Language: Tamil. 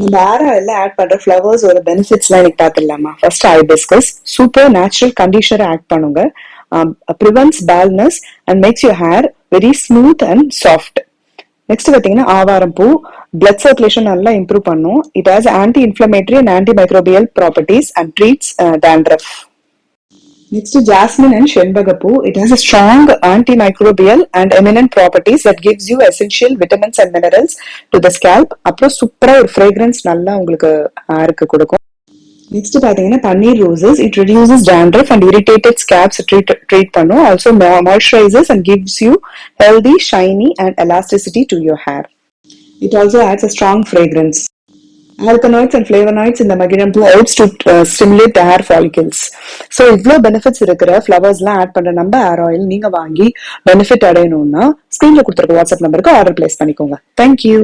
நம்ம ஏர் ஆயில்ல ஆட் பண்ற ஃபிளவர்ஸ் ஒரு பெனிஃபிட்ஸ்லாம் எனக்கு பார்த்துடலாமா? First hibiscus super natural conditioner add பண்ணுங்க. Prevents baldness and makes your hair very smooth and soft. Next பாத்தீங்கன்னா ஆவாரம் பூ பிளட் சர்க்குலேஷன் நல்லா இம்ப்ரூவ் பண்ணும். It has anti inflammatory and anti microbial properties and treats dandruff. Next, jasmine and shenbagapu. It has a strong antimicrobial and eminent properties that gives you essential vitamins and minerals to the scalp. அப்புறம் சூப்பரா ஒரு fragrance நல்லா உங்களுக்கு ஹேருக்கு கொடுக்கும். நெக்ஸ்ட் பாத்தீங்கன்னா பன்னீர் roses. It reduces dandruff and irritated scalps treat பண்ணும். Also moisturizes and gives you healthy, shiny and elasticity to your hair. It also adds a strong fragrance. Alkaloids and flavonoids in the Magizhampoo helps to stimulate the hair follicles. So இவ்வளோ பெனிஃபிட்ஸ் இருக்கிற ஃப்ளவர்ஸ்லாம் ஆட் பண்ற நம்ம ஹேர் ஆயில் நீங்க வாங்கி பெனிஃபிட் அடையணும்னா ஸ்கிரீன்ல கொடுத்துருக்க வாட்ஸ்அப் நம்பருக்கு ஆர்டர் பிளேஸ் பண்ணிக்கோங்க. தேங்க்யூ.